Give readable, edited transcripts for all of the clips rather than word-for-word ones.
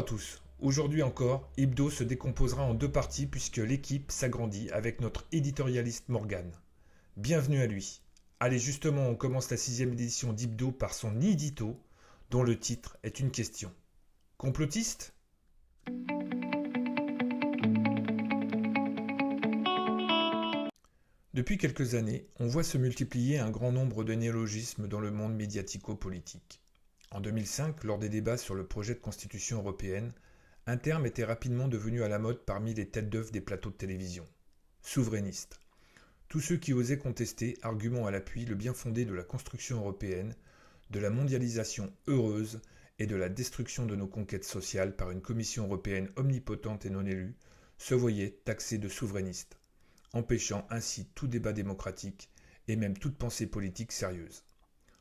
tous. Aujourd'hui encore, Hebdo se décomposera en deux parties puisque l'équipe s'agrandit avec notre éditorialiste Morgane. Bienvenue à lui. Allez, justement, on commence la 6e édition d'Hebdo par son édito, dont le titre est une question. Complotiste ? Depuis quelques années, on voit se multiplier un grand nombre de néologismes dans le monde médiatico-politique. En 2005, lors des débats sur le projet de constitution européenne, un terme était rapidement devenu à la mode parmi les têtes d'œuvre des plateaux de télévision. Souverainiste. Tous ceux qui osaient contester, argument à l'appui, le bien fondé de la construction européenne, de la mondialisation heureuse et de la destruction de nos conquêtes sociales par une commission européenne omnipotente et non élue, se voyaient taxés de souverainistes, empêchant ainsi tout débat démocratique et même toute pensée politique sérieuse.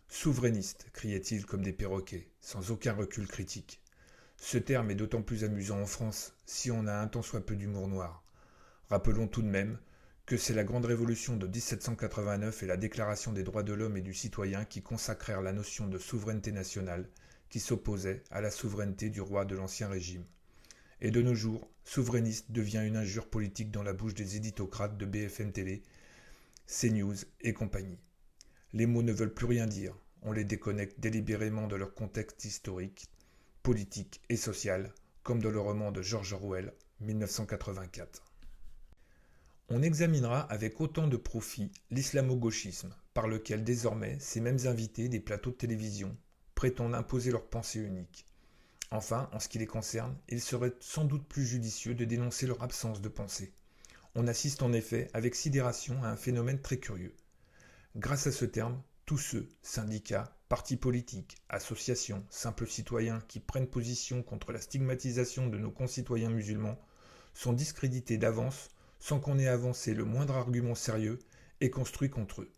Souverainiste, criaient-ils comme des perroquets, sans aucun recul critique. Ce terme est d'autant plus amusant en France si on a un tant soit peu d'humour noir. Rappelons tout de même que c'est la grande révolution de 1789 et la Déclaration des droits de l'homme et du citoyen qui consacrèrent la notion de souveraineté nationale qui s'opposait à la souveraineté du roi de l'Ancien Régime. Et de nos jours, souverainiste devient une injure politique dans la bouche des éditocrates de BFM Télé, CNews et compagnie. Les mots ne veulent plus rien dire, on les déconnecte délibérément de leur contexte historique, politique et social, comme dans le roman de George Orwell, 1984. On examinera avec autant de profit l'islamo-gauchisme, par lequel désormais ces mêmes invités des plateaux de télévision prétendent imposer leur pensée unique. Enfin, en ce qui les concerne, il serait sans doute plus judicieux de dénoncer leur absence de pensée. On assiste en effet avec sidération à un phénomène très curieux. Grâce à ce terme, tous ceux, syndicats, partis politiques, associations, simples citoyens qui prennent position contre la stigmatisation de nos concitoyens musulmans sont discrédités d'avance sans qu'on ait avancé le moindre argument sérieux et construit contre eux.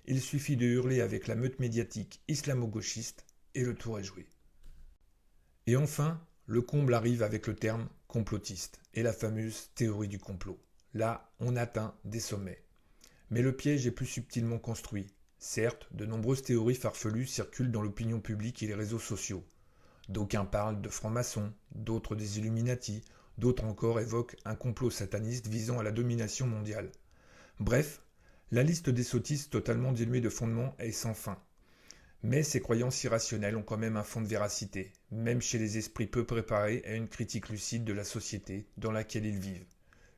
Il suffit de hurler avec la meute médiatique islamo-gauchiste et le tour est joué. Et enfin, le comble arrive avec le terme complotiste et la fameuse théorie du complot. Là, on atteint des sommets. Mais le piège est plus subtilement construit. Certes, de nombreuses théories farfelues circulent dans l'opinion publique et les réseaux sociaux. D'aucuns parlent de francs-maçons, d'autres des Illuminati, d'autres encore évoquent un complot sataniste visant à la domination mondiale. Bref, la liste des sottises totalement dénuées de fondement est sans fin. Mais ces croyances irrationnelles ont quand même un fond de véracité, même chez les esprits peu préparés à une critique lucide de la société dans laquelle ils vivent.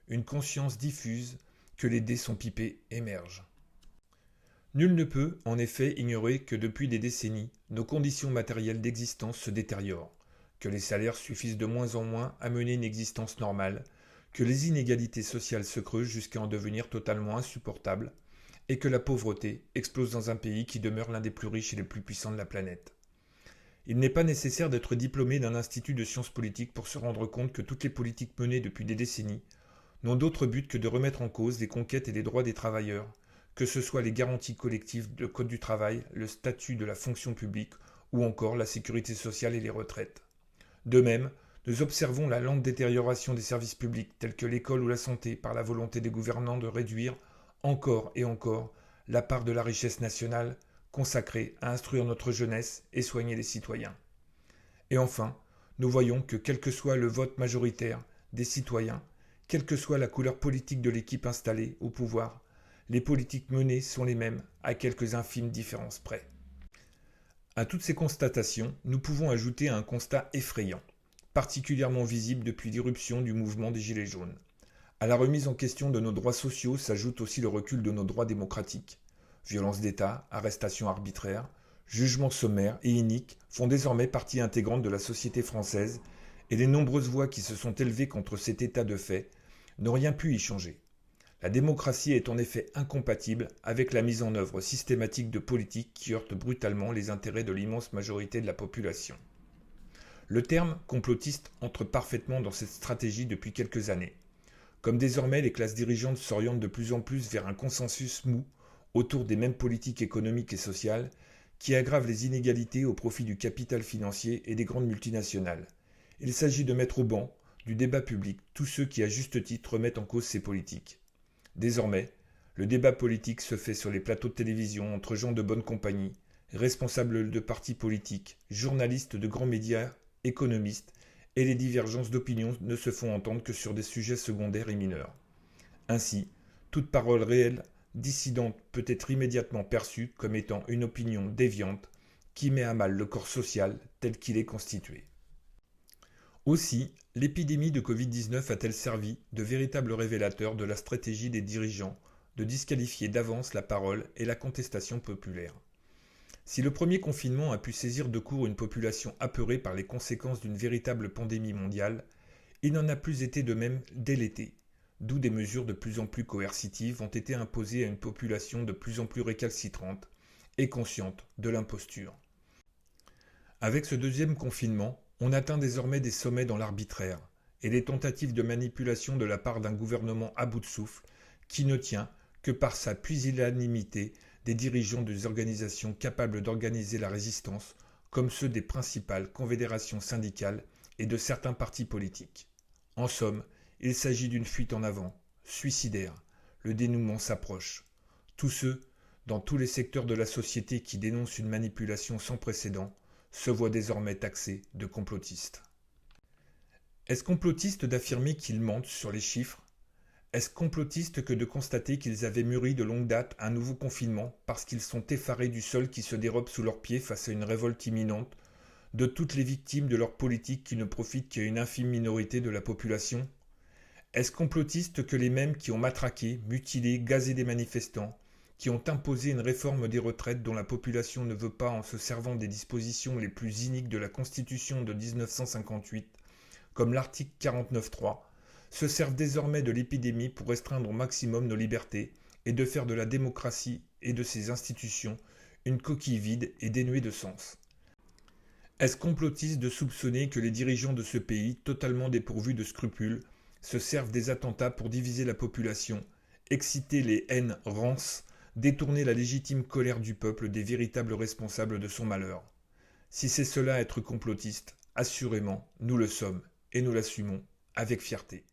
Une conscience diffuse que les dés sont pipés émerge. Nul ne peut, en effet, ignorer que depuis des décennies, nos conditions matérielles d'existence se détériorent, que les salaires suffisent de moins en moins à mener une existence normale, que les inégalités sociales se creusent jusqu'à en devenir totalement insupportables, et que la pauvreté explose dans un pays qui demeure l'un des plus riches et les plus puissants de la planète. Il n'est pas nécessaire d'être diplômé d'un institut de sciences politiques pour se rendre compte que toutes les politiques menées depuis des décennies n'ont d'autre but que de remettre en cause les conquêtes et les droits des travailleurs, que ce soit les garanties collectives, le code du travail, le statut de la fonction publique ou encore la sécurité sociale et les retraites. De même, nous observons la lente détérioration des services publics tels que l'école ou la santé par la volonté des gouvernants de réduire encore et encore la part de la richesse nationale consacrée à instruire notre jeunesse et soigner les citoyens. Et enfin, nous voyons que quel que soit le vote majoritaire des citoyens, quelle que soit la couleur politique de l'équipe installée au pouvoir, les politiques menées sont les mêmes, à quelques infimes différences près. À toutes ces constatations, nous pouvons ajouter un constat effrayant, particulièrement visible depuis l'irruption du mouvement des Gilets jaunes. À la remise en question de nos droits sociaux s'ajoute aussi le recul de nos droits démocratiques. Violences d'État, arrestations arbitraires, jugements sommaires et iniques font désormais partie intégrante de la société française et les nombreuses voix qui se sont élevées contre cet état de fait n'ont rien pu y changer. La démocratie est en effet incompatible avec la mise en œuvre systématique de politiques qui heurtent brutalement les intérêts de l'immense majorité de la population. Le terme complotiste entre parfaitement dans cette stratégie depuis quelques années. Comme désormais les classes dirigeantes s'orientent de plus en plus vers un consensus mou autour des mêmes politiques économiques et sociales qui aggravent les inégalités au profit du capital financier et des grandes multinationales. Il s'agit de mettre au banc du débat public tous ceux qui à juste titre remettent en cause ces politiques. Désormais, le débat politique se fait sur les plateaux de télévision entre gens de bonne compagnie, responsables de partis politiques, journalistes de grands médias, économistes et les divergences d'opinion ne se font entendre que sur des sujets secondaires et mineurs. Ainsi, toute parole réelle, dissidente peut être immédiatement perçue comme étant une opinion déviante qui met à mal le corps social tel qu'il est constitué. Aussi, l'épidémie de Covid-19 a-t-elle servi de véritable révélateur de la stratégie des dirigeants de disqualifier d'avance la parole et la contestation populaire. Si le premier confinement a pu saisir de court une population apeurée par les conséquences d'une véritable pandémie mondiale, il n'en a plus été de même dès l'été, d'où des mesures de plus en plus coercitives ont été imposées à une population de plus en plus récalcitrante et consciente de l'imposture. Avec ce deuxième confinement, on atteint désormais des sommets dans l'arbitraire et les tentatives de manipulation de la part d'un gouvernement à bout de souffle qui ne tient que par sa pusillanimité des dirigeants des organisations capables d'organiser la résistance comme ceux des principales confédérations syndicales et de certains partis politiques. En somme, il s'agit d'une fuite en avant, suicidaire. Le dénouement s'approche. Tous ceux, dans tous les secteurs de la société qui dénoncent une manipulation sans précédent, se voient désormais taxés de complotistes. Est-ce complotiste d'affirmer qu'ils mentent sur les chiffres ? Est-ce complotiste que de constater qu'ils avaient mûri de longue date un nouveau confinement parce qu'ils sont effarés du sol qui se dérobe sous leurs pieds face à une révolte imminente, de toutes les victimes de leur politique qui ne profitent qu'à une infime minorité de la population ? Est-ce complotiste que les mêmes qui ont matraqué, mutilé, gazé des manifestants, qui ont imposé une réforme des retraites dont la population ne veut pas en se servant des dispositions les plus iniques de la Constitution de 1958, comme l'article 49.3, se servent désormais de l'épidémie pour restreindre au maximum nos libertés et de faire de la démocratie et de ses institutions une coquille vide et dénuée de sens. Est-ce complotiste de soupçonner que les dirigeants de ce pays, totalement dépourvus de scrupules, se servent des attentats pour diviser la population, exciter les haines rances, détourner la légitime colère du peuple des véritables responsables de son malheur? Si c'est cela être complotiste, assurément, nous le sommes, et nous l'assumons avec fierté.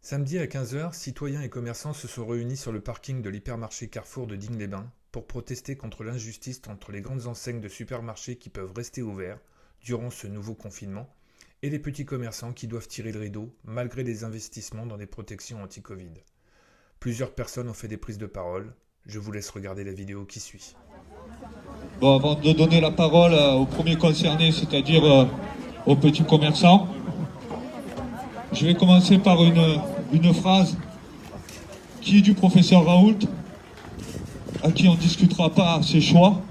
Samedi à 15h, citoyens et commerçants se sont réunis sur le parking de l'hypermarché Carrefour de Digne-les-Bains pour protester contre l'injustice entre les grandes enseignes de supermarchés qui peuvent rester ouverts durant ce nouveau confinement et les petits commerçants qui doivent tirer le rideau malgré des investissements dans des protections anti-Covid. Plusieurs personnes ont fait des prises de parole. Je vous laisse regarder la vidéo qui suit. Bon, avant de donner la parole aux premiers concernés, c'est-à-dire aux petits commerçants, je vais commencer par une phrase qui est du professeur Raoult, à qui on ne discutera pas ses choix,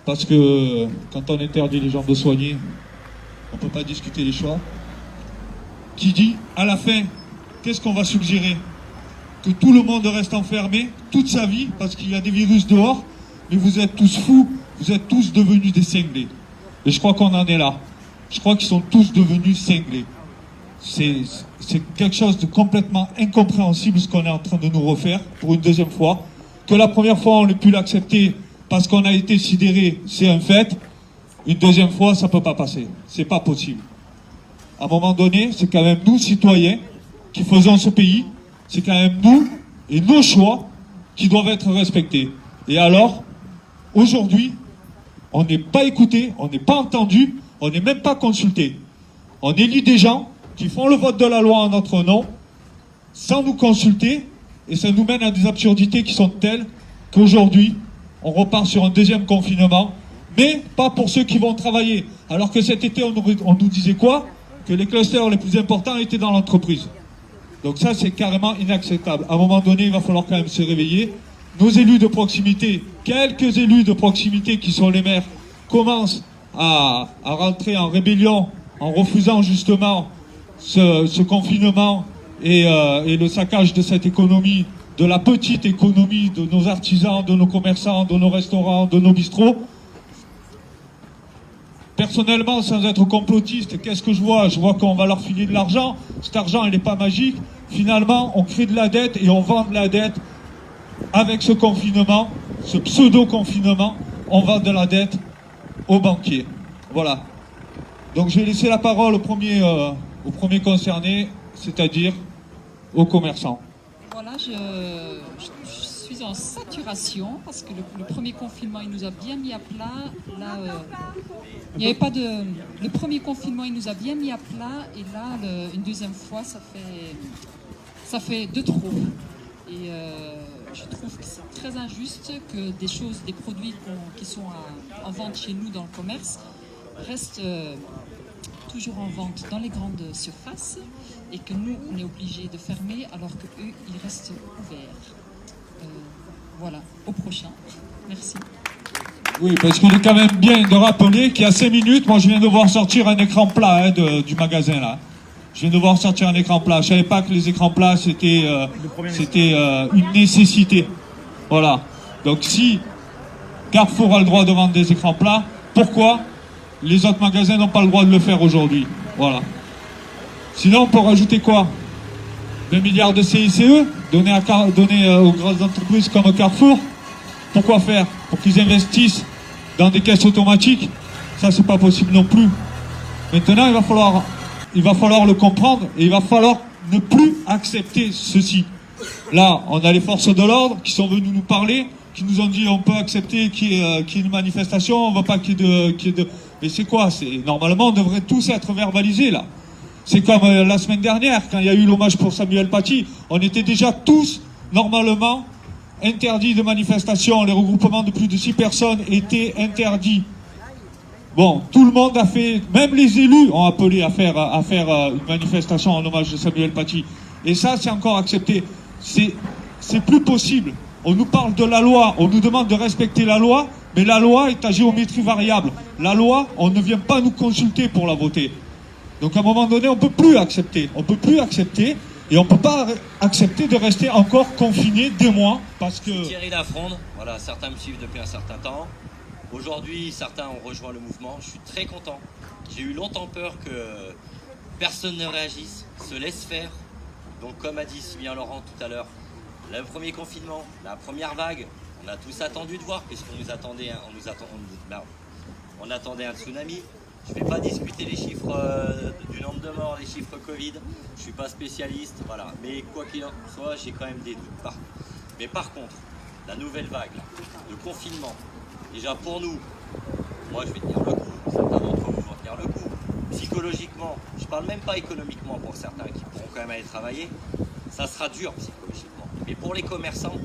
parce que quand on interdit les gens de soigner, on ne peut pas discuter les choix, qui dit, à la fin, qu'est-ce qu'on va suggérer? Que tout le monde reste enfermé toute sa vie, parce qu'il y a des virus dehors, mais vous êtes tous fous, vous êtes tous devenus des cinglés. Et je crois qu'on en est là. Je crois qu'ils sont tous devenus cinglés. C'est quelque chose de complètement incompréhensible ce qu'on est en train de nous refaire pour une deuxième fois. Que la première fois on ait pu l'accepter parce qu'on a été sidéré, c'est un fait. Une deuxième fois, ça ne peut pas passer. C'est pas possible. À un moment donné, c'est quand même nous, citoyens, qui faisons ce pays. C'est quand même nous et nos choix qui doivent être respectés. Et alors, aujourd'hui, on n'est pas écouté, on n'est pas entendu, on n'est même pas consulté. On élit des gens qui font le vote de la loi en notre nom, sans nous consulter, et ça nous mène à des absurdités qui sont telles qu'aujourd'hui, on repart sur un deuxième confinement, mais pas pour ceux qui vont travailler. Alors que cet été, on nous disait quoi? Que les clusters les plus importants étaient dans l'entreprise. Donc ça, c'est carrément inacceptable. À un moment donné, il va falloir quand même se réveiller. Nos élus de proximité, quelques élus de proximité qui sont les maires, commencent à rentrer en rébellion en refusant justement ce confinement et le saccage de cette économie, de la petite économie de nos artisans, de nos commerçants, de nos restaurants, de nos bistrots. Personnellement, sans être complotiste, qu'est-ce que je vois? Je vois qu'on va leur filer de l'argent. Cet argent, il n'est pas magique. Finalement, on crée de la dette et on vend de la dette. Avec ce confinement, ce pseudo-confinement, on vend de la dette aux banquiers. Voilà. Donc je vais laisser la parole au premier concerné, c'est-à-dire aux commerçants. Voilà, je suis suis en saturation parce que le premier confinement, il nous a bien mis à plat. Là, il n'y avait pas de... Le premier confinement, il nous a bien mis à plat. Et là, une deuxième fois, ça fait de trop. Et je trouve que c'est très injuste que des produits qui sont en vente chez nous dans le commerce restent toujours en vente dans les grandes surfaces et que nous, on est obligés de fermer alors qu'eux, ils restent ouverts. Voilà, au prochain. Merci. Oui, parce qu'il est quand même bien de rappeler qu'il y a 5 minutes, moi je viens de voir sortir un écran plat du magasin là. Je viens de voir sortir un écran plat. Je savais pas que les écrans plats c'était une nécessité. Voilà. Donc si Carrefour a le droit de vendre des écrans plats, pourquoi les autres magasins n'ont pas le droit de le faire aujourd'hui? Voilà. Sinon, on peut rajouter quoi? 20 milliards de CICE, donner aux grandes entreprises comme Carrefour. Pourquoi faire? Pour qu'ils investissent dans des caisses automatiques? Ça, c'est pas possible non plus. Maintenant, il va falloir le comprendre et il va falloir ne plus accepter ceci. Là, on a les forces de l'ordre qui sont venues nous parler, qui nous ont dit on peut accepter qu'il y ait une manifestation, on ne veut pas qu'il y ait de... Mais c'est quoi? Normalement, on devrait tous être verbalisés là. C'est comme la semaine dernière, quand il y a eu l'hommage pour Samuel Paty, on était déjà tous, normalement, interdits de manifestation. Les regroupements de plus de 6 personnes étaient interdits. Bon, tout le monde a fait, même les élus ont appelé à faire une manifestation en hommage de Samuel Paty. Et ça, c'est encore accepté. C'est plus possible. On nous parle de la loi, on nous demande de respecter la loi, mais la loi est à géométrie variable. La loi, on ne vient pas nous consulter pour la voter. Donc à un moment donné, on ne peut plus accepter. On ne peut plus accepter et on ne peut pas accepter de rester encore confiné des mois parce que... Thierry Lafronde, voilà, certains me suivent depuis un certain temps. Aujourd'hui, certains ont rejoint le mouvement. Je suis très content. J'ai eu longtemps peur que personne ne réagisse, se laisse faire. Donc comme a dit si bien Laurent tout à l'heure, le premier confinement, la première vague, on a tous attendu de voir puisqu'on nous attendait, on attendait un tsunami. Je ne vais pas discuter les chiffres du nombre de morts, les chiffres Covid. Je ne suis pas spécialiste, voilà. Mais quoi qu'il en soit, j'ai quand même des doutes. Mais par contre, la nouvelle vague, là, le confinement, déjà pour nous, moi je vais tenir le coup, certains d'entre vous vont tenir le coup. Psychologiquement, je ne parle même pas économiquement pour certains qui pourront quand même aller travailler, ça sera dur psychologiquement. Mais pour les commerçants,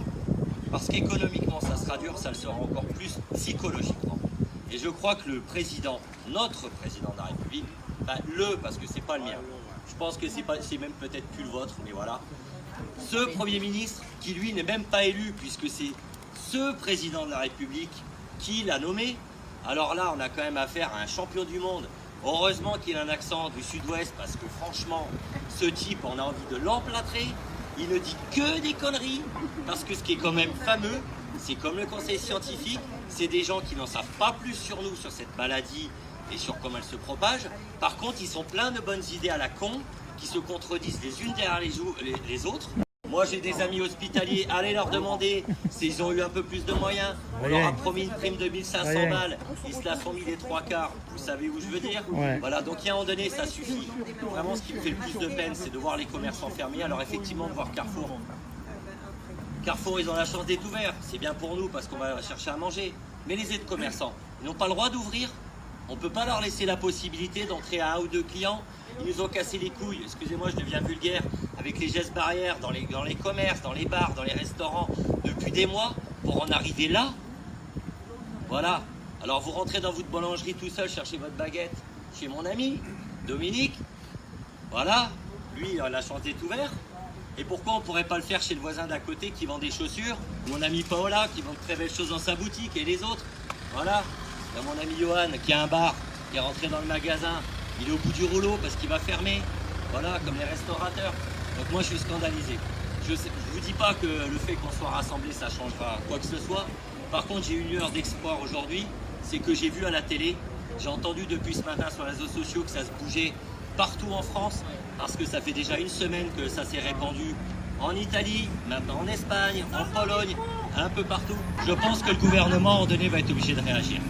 parce qu'économiquement ça sera dur, ça le sera encore plus psychologiquement. Et je crois que le président, notre président de la République, parce que c'est pas le mien, je pense que c'est même peut-être plus le vôtre, mais voilà, ce Premier ministre qui lui n'est même pas élu, puisque c'est ce président de la République qui l'a nommé, alors là on a quand même affaire à un champion du monde. Heureusement qu'il a un accent du sud-ouest, parce que franchement, ce type, on a envie de l'emplâtrer. Il ne dit que des conneries, parce que ce qui est quand même fameux, c'est comme le conseil scientifique, c'est des gens qui n'en savent pas plus sur nous, sur cette maladie et sur comment elle se propage. Par contre, ils sont pleins de bonnes idées à la con, qui se contredisent les unes derrière les autres. Moi, j'ai des amis hospitaliers, allez leur demander s'ils ont eu un peu plus de moyens. On leur a promis une prime de 1500 balles, ils se la sont mis les 3/4. Vous savez où je veux dire? Voilà, donc il y a un moment donné, ça suffit. Vraiment, ce qui me fait le plus de peine, c'est de voir les commerçants fermés. Alors effectivement, de voir Carrefour. Carrefour, ils ont la chance d'être ouverts. C'est bien pour nous parce qu'on va chercher à manger. Mais les aides commerçants, ils n'ont pas le droit d'ouvrir. On ne peut pas leur laisser la possibilité d'entrer à 1 ou 2 clients. Ils nous ont cassé les couilles, excusez-moi, je deviens vulgaire, avec les gestes barrières dans les commerces, dans les bars, dans les restaurants, depuis des mois, pour en arriver là. Voilà. Alors vous rentrez dans votre boulangerie tout seul, cherchez votre baguette chez mon ami, Dominique. Voilà, lui, il a la chance d'être ouvert. Et pourquoi on ne pourrait pas le faire chez le voisin d'à côté qui vend des chaussures, mon ami Paola qui vend de très belles choses dans sa boutique, et les autres. Voilà. Il y a mon ami Johan qui a un bar, qui est rentré dans le magasin. Il est au bout du rouleau parce qu'il va fermer. Voilà, comme les restaurateurs. Donc moi, je suis scandalisé. Je ne vous dis pas que le fait qu'on soit rassemblés, ça changera quoi que ce soit. Par contre, j'ai eu une lueur d'espoir aujourd'hui. C'est que j'ai vu à la télé, j'ai entendu depuis ce matin sur les réseaux sociaux que ça se bougeait partout en France. Parce que ça fait déjà une semaine que ça s'est répandu en Italie, maintenant en Espagne, en Pologne, un peu partout. Je pense que le gouvernement, à un moment donné, va être obligé de réagir.